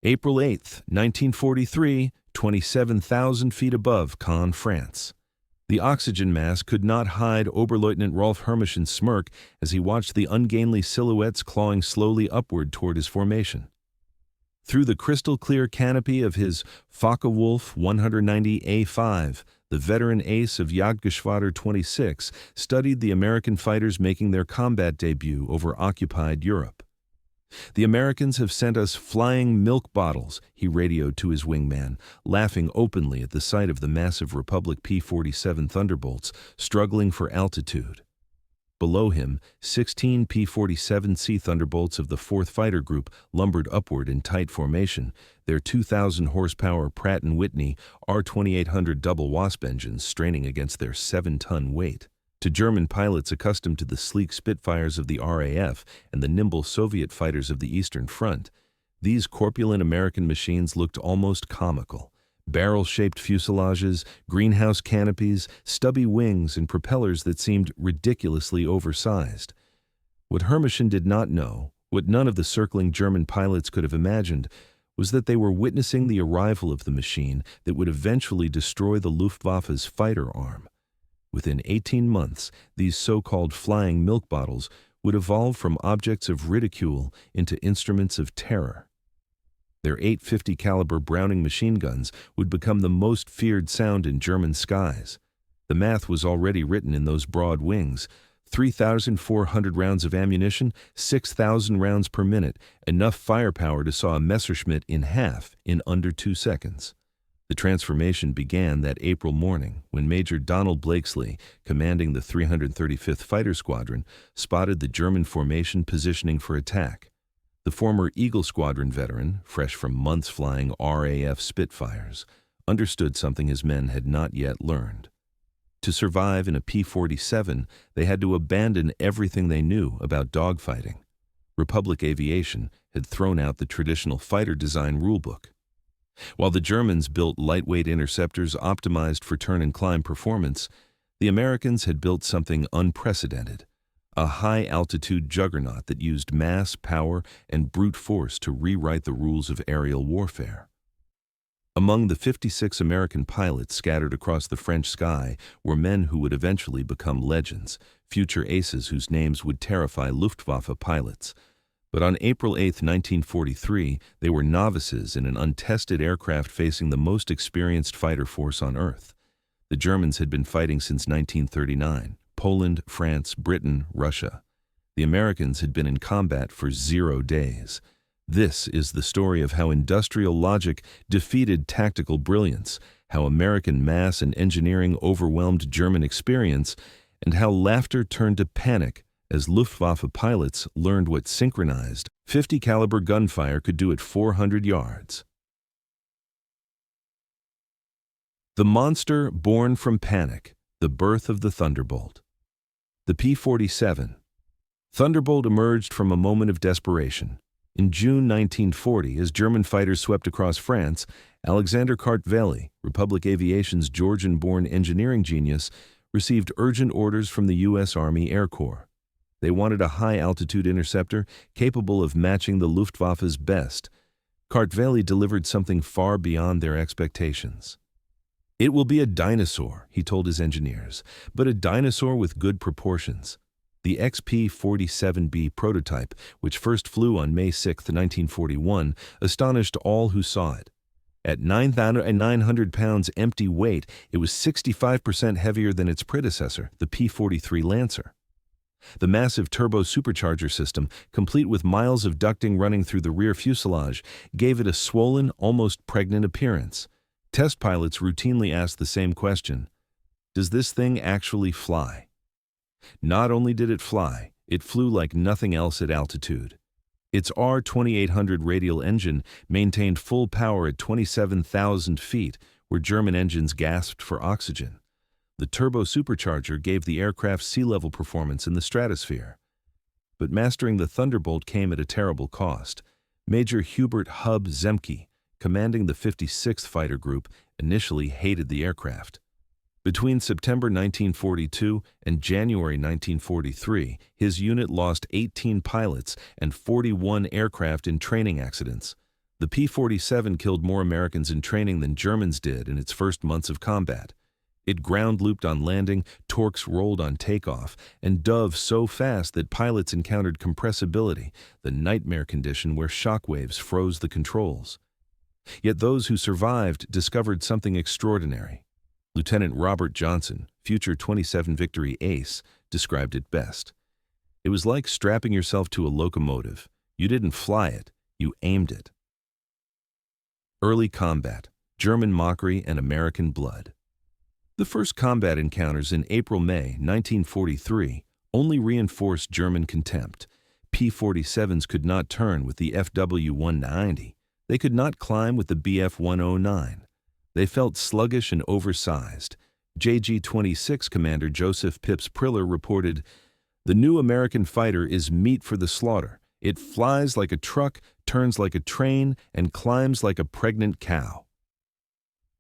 April 8, 1943, 27,000 feet above Caen, France. The oxygen mask could not hide Oberleutnant Rolf Herrmischen's smirk as he watched the ungainly silhouettes clawing slowly upward toward his formation. Through the crystal-clear canopy of his Focke-Wulf 190A5, the veteran ace of Jagdgeschwader 26 studied the American fighters making their combat debut over occupied Europe. "The Americans have sent us flying milk bottles," he radioed to his wingman, laughing openly at the sight of the massive Republic P-47 Thunderbolts struggling for altitude. Below him, 16 P-47C Thunderbolts of the 4th Fighter Group lumbered upward in tight formation, their 2,000-horsepower Pratt & Whitney R2800 double Wasp engines straining against their 7-ton weight. To German pilots accustomed to the sleek Spitfires of the RAF and the nimble Soviet fighters of the Eastern Front, these corpulent American machines looked almost comical. Barrel-shaped fuselages, greenhouse canopies, stubby wings, and propellers that seemed ridiculously oversized. What Herrmischen did not know, what none of the circling German pilots could have imagined, was that they were witnessing the arrival of the machine that would eventually destroy the Luftwaffe's fighter arm. Within 18 months, these so-called flying milk bottles would evolve from objects of ridicule into instruments of terror. Their 850 caliber Browning machine guns would become the most feared sound in German skies. The math was already written in those broad wings. 3,400 rounds of ammunition, 6,000 rounds per minute, enough firepower to saw a Messerschmitt in half in under 2 seconds. The transformation began that April morning when Major Donald Blakesley, commanding the 335th Fighter Squadron, spotted the German formation positioning for attack. The former Eagle Squadron veteran, fresh from months flying RAF Spitfires, understood something his men had not yet learned. To survive in a P-47, they had to abandon everything they knew about dogfighting. Republic Aviation had thrown out the traditional fighter design rulebook. While the Germans built lightweight interceptors optimized for turn and climb performance, the Americans had built something unprecedented, a high-altitude juggernaut that used mass, power, and brute force to rewrite the rules of aerial warfare. Among the 56 American pilots scattered across the French sky were men who would eventually become legends, future aces whose names would terrify Luftwaffe pilots. But on April 8, 1943, they were novices in an untested aircraft facing the most experienced fighter force on Earth. The Germans had been fighting since 1939, Poland, France, Britain, Russia. The Americans had been in combat for 0 days. This is the story of how industrial logic defeated tactical brilliance, how American mass and engineering overwhelmed German experience, and how laughter turned to panic as Luftwaffe pilots learned what synchronized 50 caliber gunfire could do at 400 yards. The monster born from panic, the birth of the Thunderbolt. The P-47 Thunderbolt emerged from a moment of desperation. In June 1940, as German fighters swept across France, Alexander Kartveli, Republic Aviation's Georgian-born engineering genius, received urgent orders from the U.S. Army Air Corps. They wanted a high-altitude interceptor capable of matching the Luftwaffe's best. Kartveli delivered something far beyond their expectations. "It will be a dinosaur," he told his engineers, "but a dinosaur with good proportions." The XP-47B prototype, which first flew on May 6, 1941, astonished all who saw it. At 9,900 pounds empty weight, it was 65% heavier than its predecessor, the P-43 Lancer. The massive turbo supercharger system, complete with miles of ducting running through the rear fuselage, gave it a swollen, almost pregnant appearance. Test pilots routinely asked the same question: does this thing actually fly? Not only did it fly, it flew like nothing else at altitude. Its R2800 radial engine maintained full power at 27,000 feet, where German engines gasped for oxygen. The turbo supercharger gave the aircraft sea-level performance in the stratosphere. But mastering the Thunderbolt came at a terrible cost. Major Hubert "Hub" Zemke, commanding the 56th Fighter Group, initially hated the aircraft. Between September 1942 and January 1943, his unit lost 18 pilots and 41 aircraft in training accidents. The P-47 killed more Americans in training than Germans did in its first months of combat. It ground-looped on landing, torques rolled on takeoff, and dove so fast that pilots encountered compressibility, the nightmare condition where shock waves froze the controls. Yet those who survived discovered something extraordinary. Lieutenant Robert Johnson, future 27 Victory ace, described it best. It was like strapping yourself to a locomotive. You didn't fly it, you aimed it. Early combat, German mockery and American blood. The first combat encounters in April-May 1943 only reinforced German contempt. P-47s could not turn with the FW-190. They could not climb with the Bf-109. They felt sluggish and oversized. JG-26 Commander Joseph Pips Priller reported, "The new American fighter is meat for the slaughter. It flies like a truck, turns like a train, and climbs like a pregnant cow."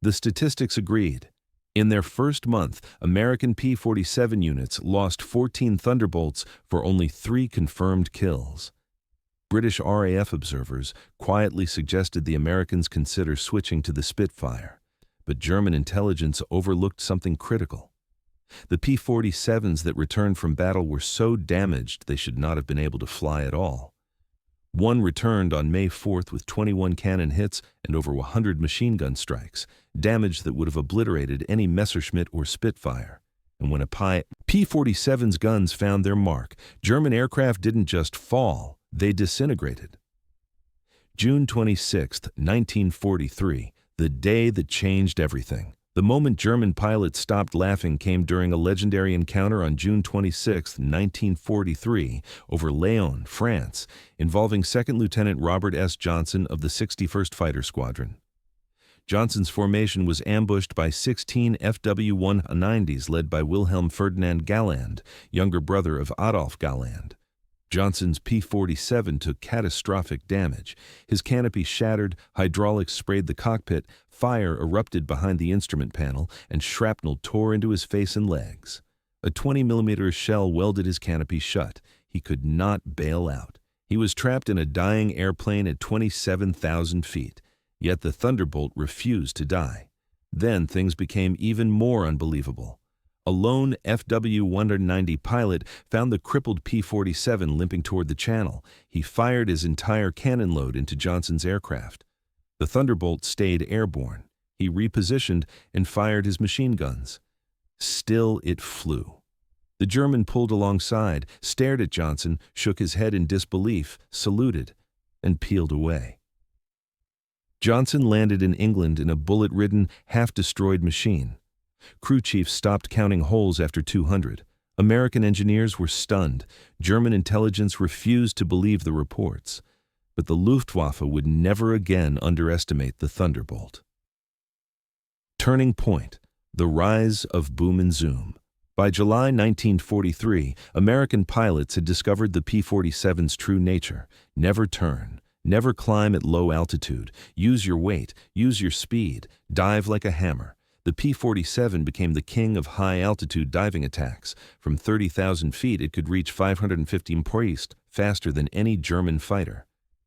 The statistics agreed. In their first month, American P-47 units lost 14 Thunderbolts for only 3 confirmed kills. British RAF observers quietly suggested the Americans consider switching to the Spitfire, but German intelligence overlooked something critical. The P-47s that returned from battle were so damaged they should not have been able to fly at all. One returned on May 4th with 21 cannon hits and over 100 machine gun strikes, damage that would have obliterated any Messerschmitt or Spitfire. And when a P-47's guns found their mark, German aircraft didn't just fall, they disintegrated. June 26, 1943, the day that changed everything. The moment German pilots stopped laughing came during a legendary encounter on June 26, 1943, over Lyon, France, involving 2nd Lieutenant Robert S. Johnson of the 61st Fighter Squadron. Johnson's formation was ambushed by 16 FW-190s led by Wilhelm Ferdinand Galland, younger brother of Adolf Galland. Johnson's P-47 took catastrophic damage. His canopy shattered, hydraulics sprayed the cockpit, fire erupted behind the instrument panel, and shrapnel tore into his face and legs. A 20mm shell welded his canopy shut. He could not bail out. He was trapped in a dying airplane at 27,000 feet. Yet the Thunderbolt refused to die. Then things became even more unbelievable. A lone FW-190 pilot found the crippled P-47 limping toward the channel. He fired his entire cannon load into Johnson's aircraft. The Thunderbolt stayed airborne. He repositioned and fired his machine guns. Still it flew. The German pulled alongside, stared at Johnson, shook his head in disbelief, saluted, and peeled away. Johnson landed in England in a bullet-ridden, half-destroyed machine. Crew chiefs stopped counting holes after 200. American engineers were stunned. German intelligence refused to believe the reports. But the Luftwaffe would never again underestimate the Thunderbolt. Turning point: the rise of boom and zoom. By July 1943, American pilots had discovered the P-47's true nature: never turn, never climb at low altitude, use your weight, use your speed, dive like a hammer. The P-47 became the king of high-altitude diving attacks. From 30,000 feet, it could reach 550 mph, faster than any German fighter.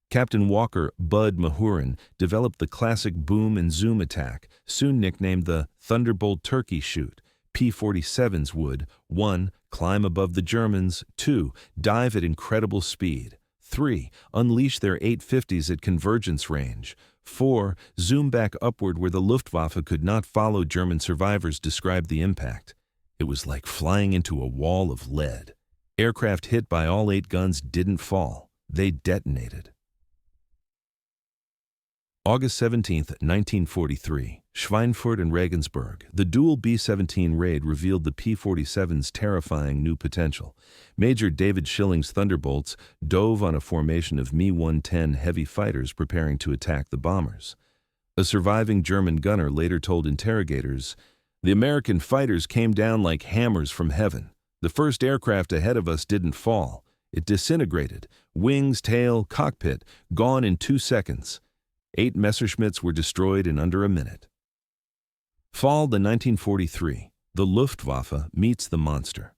Captain Walker Bud Mahurin developed the classic boom and zoom attack, soon nicknamed the Thunderbolt Turkey Shoot. P-47s would 1. Climb above the Germans, 2. Dive at incredible speed, 3. Unleash their 850s at convergence range, 4. Zoom back upward where the Luftwaffe could not follow. German survivors described the impact. It was like flying into a wall of lead. Aircraft hit by all 8 guns didn't fall. They detonated. August 17, 1943, Schweinfurt and Regensburg. The dual B-17 raid revealed the P-47's terrifying new potential. Major David Schilling's Thunderbolts dove on a formation of Me-110 heavy fighters preparing to attack the bombers. A surviving German gunner later told interrogators, "The American fighters came down like hammers from heaven. The first aircraft ahead of us didn't fall. It disintegrated. Wings, tail, cockpit, gone in 2 seconds. 8 Messerschmitts were destroyed in under a minute." Fall the 1943. The Luftwaffe meets the monster.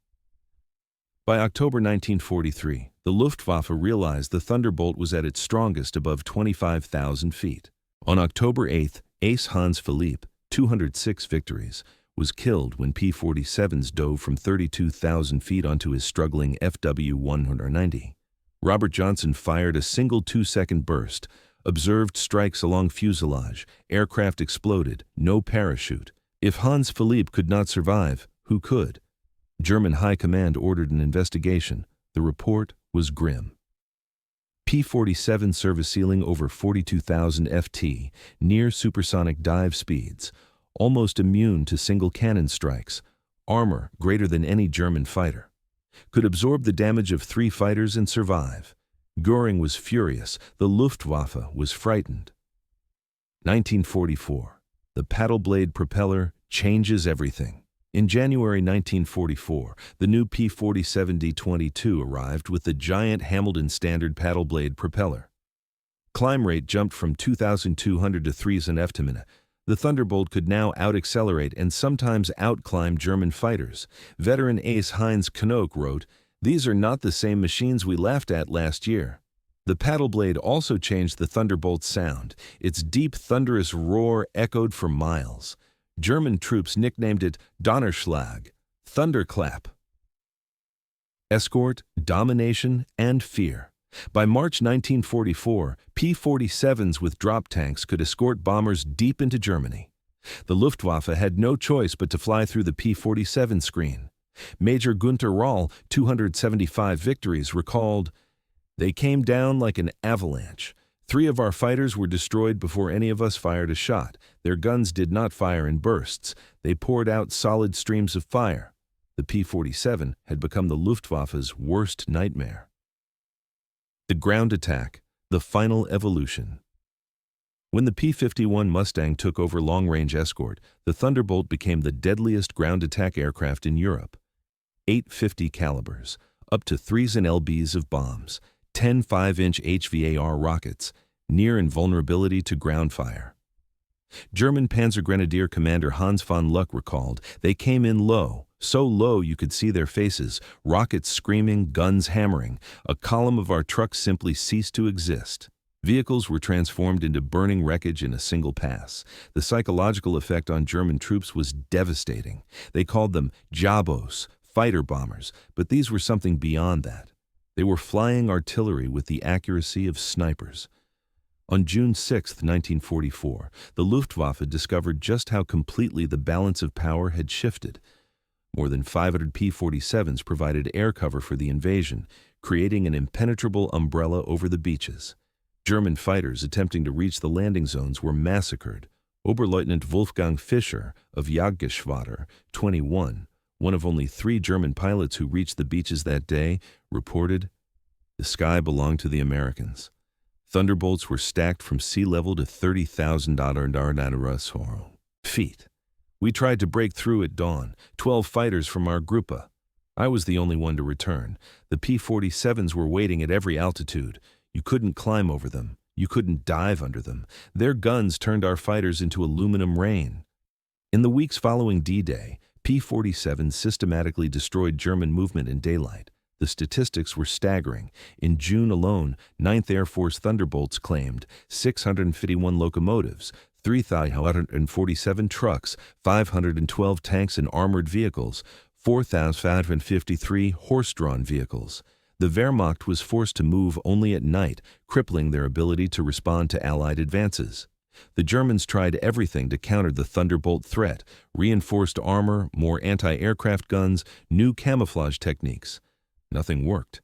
By October 1943, the Luftwaffe realized the Thunderbolt was at its strongest above 25,000 feet. On October 8, Ace Hans Philipp, 206 victories, was killed when P-47s dove from 32,000 feet onto his struggling FW-190. Robert Johnson fired a single 2-second burst, observed strikes along fuselage, aircraft exploded, no parachute. If Hans Philipp could not survive, who could? German High Command ordered an investigation. The report was grim. P-47 service ceiling over 42,000 ft, near supersonic dive speeds, almost immune to single cannon strikes, armor greater than any German fighter. Could absorb the damage of 3 fighters and survive. Göring was furious. The Luftwaffe was frightened. 1944. The paddle blade propeller changes everything. In January 1944, the new P-47 D-22 arrived with the giant Hamilton Standard paddle blade propeller. Climb rate jumped from 2,200 to 3,000 ft. The Thunderbolt could now out-accelerate and sometimes out-climb German fighters. Veteran ace Heinz Knoke wrote, "These are not the same machines we laughed at last year." The paddle blade also changed the Thunderbolt's sound. Its deep, thunderous roar echoed for miles. German troops nicknamed it Donnerschlag, thunderclap. Escort, domination, and fear. By March 1944, P-47s with drop tanks could escort bombers deep into Germany. The Luftwaffe had no choice but to fly through the P-47 screen. Major Günter Rahl, 275 victories, recalled, "They came down like an avalanche. 3 of our fighters were destroyed before any of us fired a shot. Their guns did not fire in bursts. They poured out solid streams of fire." The P-47 had become the Luftwaffe's worst nightmare. The ground attack, the final evolution. When the P-51 Mustang took over long-range escort, the Thunderbolt became the deadliest ground attack aircraft in Europe. 8 50 calibers, up to 3s and lbs of bombs, 10 5-inch HVAR rockets, near invulnerability to ground fire. German Panzergrenadier Commander Hans von Luck recalled, "They came in low, so low you could see their faces, rockets screaming, guns hammering. A column of our trucks simply ceased to exist." Vehicles were transformed into burning wreckage in a single pass. The psychological effect on German troops was devastating. They called them Jabos, fighter bombers, but these were something beyond that. They were flying artillery with the accuracy of snipers. On June 6, 1944, the Luftwaffe discovered just how completely the balance of power had shifted. More than 500 P-47s provided air cover for the invasion, creating an impenetrable umbrella over the beaches. German fighters attempting to reach the landing zones were massacred. Oberleutnant Wolfgang Fischer of Jagdgeschwader 21, one of only 3 German pilots who reached the beaches that day, reported, "The sky belonged to the Americans. Thunderbolts were stacked from sea level to 30,000 feet. We tried to break through at dawn, 12 fighters from our Gruppe. I was the only one to return. The P-47s were waiting at every altitude. You couldn't climb over them. You couldn't dive under them. Their guns turned our fighters into aluminum rain." In the weeks following D-Day, P-47 systematically destroyed German movement in daylight. The statistics were staggering. In June alone, 9th Air Force Thunderbolts claimed 651 locomotives, 3,147 trucks, 512 tanks and armored vehicles, 4,553 horse-drawn vehicles. The Wehrmacht was forced to move only at night, crippling their ability to respond to Allied advances. The Germans tried everything to counter the Thunderbolt threat: reinforced armor, more anti-aircraft guns, new camouflage techniques. Nothing worked.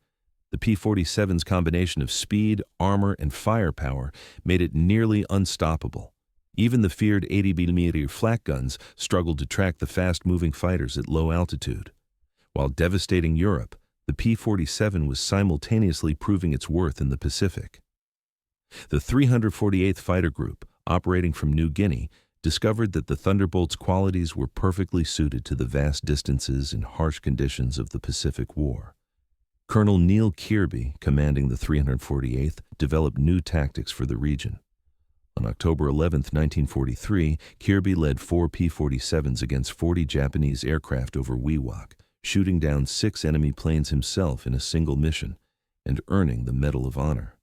The P-47's combination of speed, armor, and firepower made it nearly unstoppable. Even the feared 80mm flak guns struggled to track the fast-moving fighters at low altitude. While devastating Europe, the P-47 was simultaneously proving its worth in the Pacific. The 348th Fighter Group, operating from New Guinea, discovered that the Thunderbolt's qualities were perfectly suited to the vast distances and harsh conditions of the Pacific War. Colonel Neil Kirby, commanding the 348th, developed new tactics for the region. On October 11, 1943, Kirby led 4 P-47s against 40 Japanese aircraft over Wewak, shooting down 6 enemy planes himself in a single mission and earning the Medal of Honor.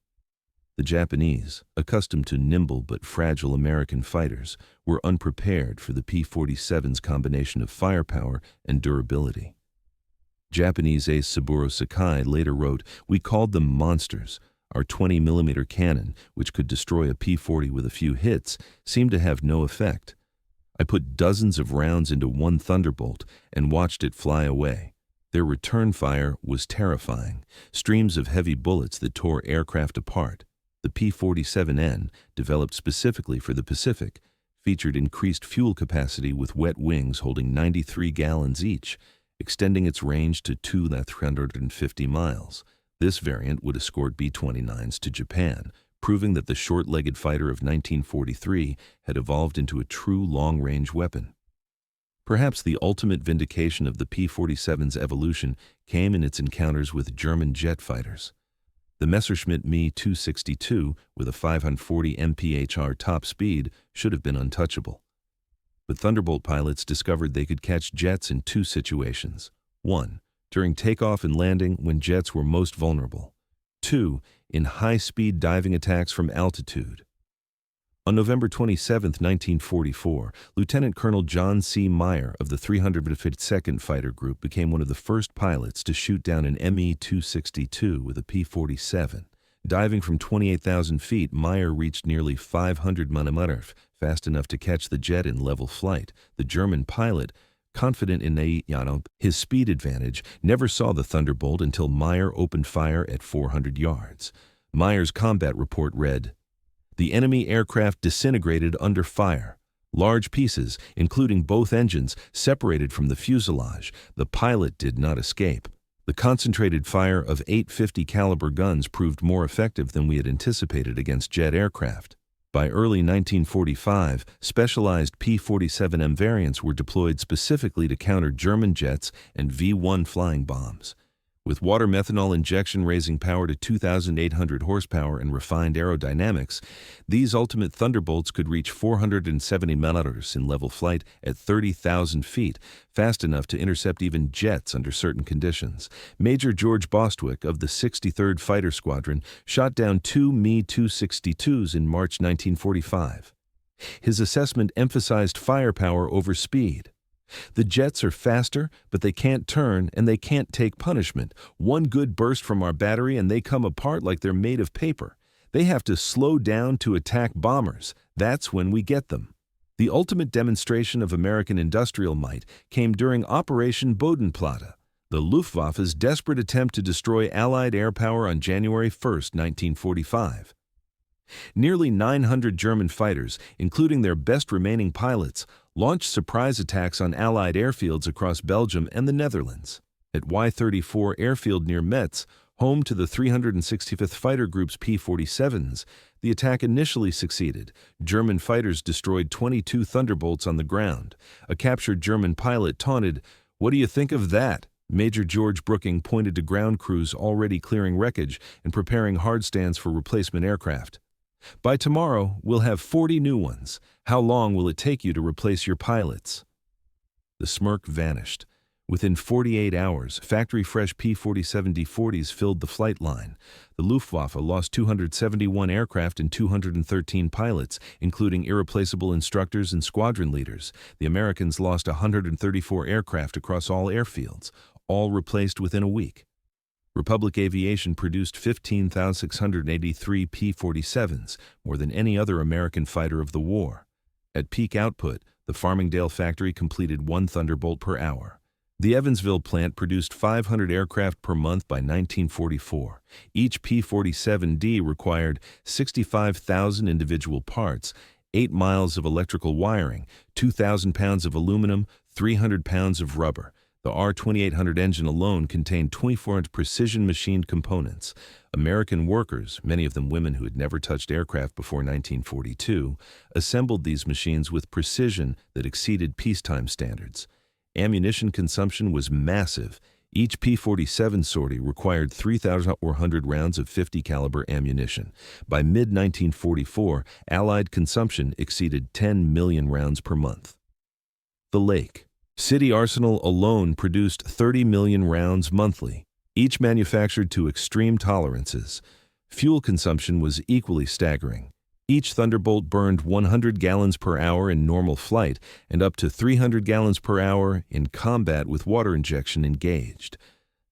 The Japanese, accustomed to nimble but fragile American fighters, were unprepared for the P-47's combination of firepower and durability. Japanese ace Saburo Sakai later wrote, "We called them monsters. Our 20mm cannon, which could destroy a P-40 with a few hits, seemed to have no effect. I put dozens of rounds into one Thunderbolt and watched it fly away. Their return fire was terrifying, streams of heavy bullets that tore aircraft apart. The P-47N, developed specifically for the Pacific, featured increased fuel capacity with wet wings holding 93 gallons each, extending its range to 250 miles. This variant would escort B-29s to Japan, proving that the short-legged fighter of 1943 had evolved into a true long-range weapon. Perhaps the ultimate vindication of the P-47's evolution came in its encounters with German jet fighters. The Messerschmitt Me 262, with a 540 mph top speed, should have been untouchable. But Thunderbolt pilots discovered they could catch jets in 2 situations. 1. During takeoff and landing when jets were most vulnerable. 2. In high-speed diving attacks from altitude. On November 27, 1944, Lieutenant Colonel John C. Meyer of the 352nd Fighter Group became one of the first pilots to shoot down an Me-262 with a P-47. Diving from 28,000 feet, Meyer reached nearly 500 mm, fast enough to catch the jet in level flight. The German pilot, confident in his speed advantage, never saw the Thunderbolt until Meyer opened fire at 400 yards. Meyer's combat report read, "The enemy aircraft disintegrated under fire. Large pieces, including both engines, separated from the fuselage. The pilot did not escape. The concentrated fire of 850 caliber guns proved more effective than we had anticipated against jet aircraft." By early 1945, specialized P-47M variants were deployed specifically to counter German jets and V-1 flying bombs. With water methanol injection raising power to 2,800 horsepower and refined aerodynamics, these ultimate Thunderbolts could reach 470 miles in level flight at 30,000 feet, fast enough to intercept even jets under certain conditions. Major George Bostwick of the 63rd Fighter Squadron shot down 2 Me-262s in March 1945. His assessment emphasized firepower over speed. "The jets are faster, but they can't turn and they can't take punishment. One good burst from our battery and they come apart like they're made of paper. They have to slow down to attack bombers. That's when we get them." The ultimate demonstration of American industrial might came during Operation Bodenplatte, the Luftwaffe's desperate attempt to destroy Allied air power on January 1, 1945. Nearly 900 German fighters, including their best remaining pilots, launched surprise attacks on Allied airfields across Belgium and the Netherlands. At Y-34 airfield near Metz, home to the 365th Fighter Group's P-47s, the attack initially succeeded. German fighters destroyed 22 Thunderbolts on the ground. A captured German pilot taunted, "What do you think of that?" Major George Brooking pointed to ground crews already clearing wreckage and preparing hard stands for replacement aircraft. "By tomorrow, we'll have 40 new ones. How long will it take you to replace your pilots?" The smirk vanished. Within 48 hours, factory-fresh P-47 D-40s filled the flight line. The Luftwaffe lost 271 aircraft and 213 pilots, including irreplaceable instructors and squadron leaders. The Americans lost 134 aircraft across all airfields, all replaced within a week. Republic Aviation produced 15,683 P-47s, more than any other American fighter of the war. At peak output, the Farmingdale factory completed 1 Thunderbolt per hour. The Evansville plant produced 500 aircraft per month by 1944. Each P-47D required 65,000 individual parts, 8 miles of electrical wiring, 2,000 pounds of aluminum, 300 pounds of rubber. The R-2800 engine alone contained 24-inch precision-machined components. American workers, many of them women who had never touched aircraft before 1942, assembled these machines with precision that exceeded peacetime standards. Ammunition consumption was massive. Each P-47 sortie required 3,400 rounds of 50 caliber ammunition. By mid-1944, Allied consumption exceeded 10 million rounds per month. The lake. City Arsenal alone produced 30 million rounds monthly, each manufactured to extreme tolerances. Fuel consumption was equally staggering. Each Thunderbolt burned 100 gallons per hour in normal flight and up to 300 gallons per hour in combat with water injection engaged.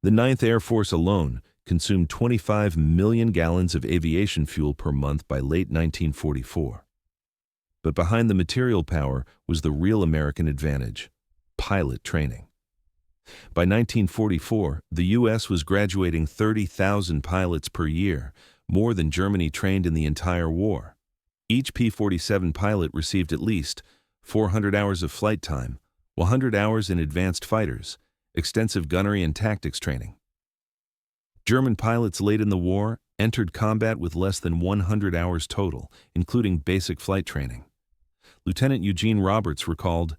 The 9th Air Force alone consumed 25 million gallons of aviation fuel per month by late 1944. But behind the material power was the real American advantage: pilot training. By 1944, the U.S. was graduating 30,000 pilots per year, more than Germany trained in the entire war. Each P-47 pilot received at least 400 hours of flight time, 100 hours in advanced fighters, extensive gunnery and tactics training. German pilots late in the war entered combat with less than 100 hours total, including basic flight training. Lieutenant Eugene Roberts recalled,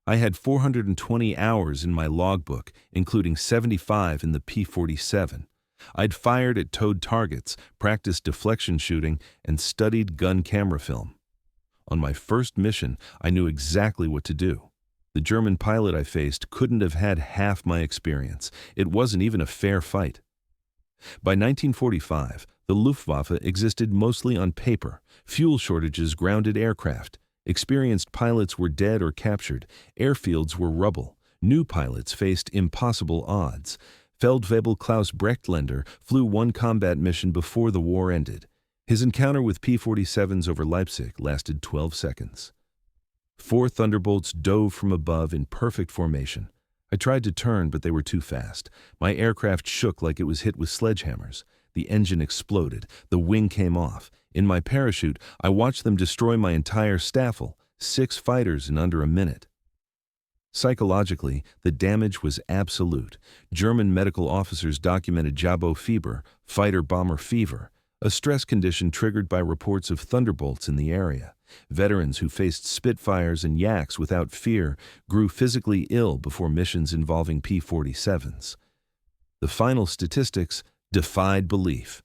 "I had 420 hours in my logbook, including 75 in the P-47. I'd fired at towed targets, practiced deflection shooting, and studied gun camera film. On my first mission, I knew exactly what to do. The German pilot I faced couldn't have had half my experience. It wasn't even a fair fight." By 1945, the Luftwaffe existed mostly on paper. Fuel shortages grounded aircraft. Experienced pilots were dead or captured. Airfields were rubble. New pilots faced impossible odds. Feldwebel Klaus Brechtländer flew one combat mission before the war ended. His encounter with P-47s over Leipzig lasted 12 seconds. 4 Thunderbolts dove from above in perfect formation. I tried to turn, but they were too fast. My aircraft shook like it was hit with sledgehammers. The engine exploded. The wing came off. In my parachute, I watched them destroy my entire staffel, 6 fighters in under a minute. Psychologically, the damage was absolute. German medical officers documented Jabo fever, fighter-bomber fever, a stress condition triggered by reports of Thunderbolts in the area. Veterans who faced Spitfires and Yaks without fear grew physically ill before missions involving P-47s. The final statistics defied belief.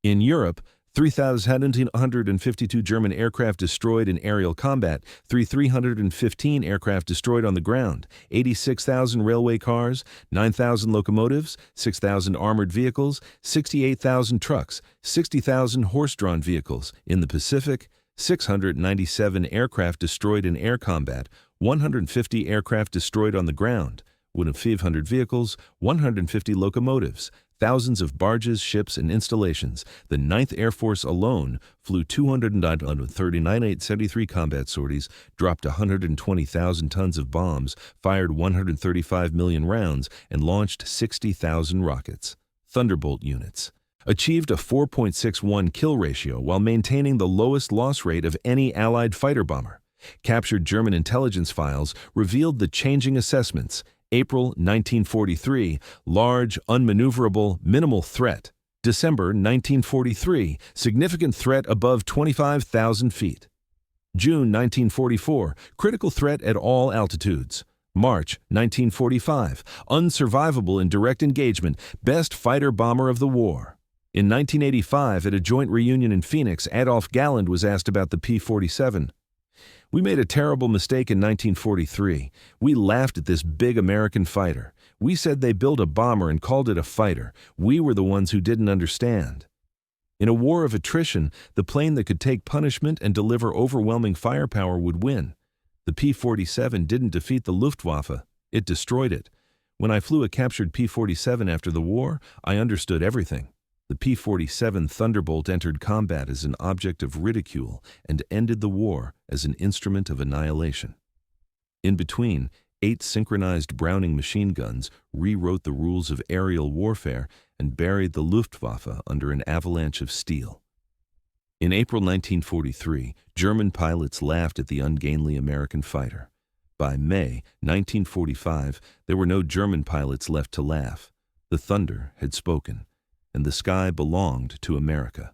In Europe, 3,152 German aircraft destroyed in aerial combat, 315 aircraft destroyed on the ground, 86,000 railway cars, 9,000 locomotives, 6,000 armored vehicles, 68,000 trucks, 60,000 horse-drawn vehicles. In the Pacific, 697 aircraft destroyed in air combat, 150 aircraft destroyed on the ground, 500 vehicles, 150 locomotives, thousands of barges, ships, and installations. The 9th Air Force alone flew 239,873 combat sorties, dropped 120,000 tons of bombs, fired 135 million rounds, and launched 60,000 rockets. Thunderbolt units achieved a 4.61 kill ratio while maintaining the lowest loss rate of any Allied fighter bomber. Captured German intelligence files revealed the changing assessments. April 1943, large, unmaneuverable, minimal threat. December 1943, significant threat above 25,000 feet. June 1944, critical threat at all altitudes. March 1945, unsurvivable in direct engagement, best fighter-bomber of the war. In 1985, at a joint reunion in Phoenix, Adolf Galland was asked about the P-47. "We made a terrible mistake in 1943. We laughed at this big American fighter. We said they built a bomber and called it a fighter. We were the ones who didn't understand." In a war of attrition, the plane that could take punishment and deliver overwhelming firepower would win. The P-47 didn't defeat the Luftwaffe. It destroyed it. When I flew a captured P-47 after the war, I understood everything. The P-47 Thunderbolt entered combat as an object of ridicule and ended the war as an instrument of annihilation. In between, 8 synchronized Browning machine guns rewrote the rules of aerial warfare and buried the Luftwaffe under an avalanche of steel. In April 1943, German pilots laughed at the ungainly American fighter. By May 1945, there were no German pilots left to laugh. The thunder had spoken, and the sky belonged to America.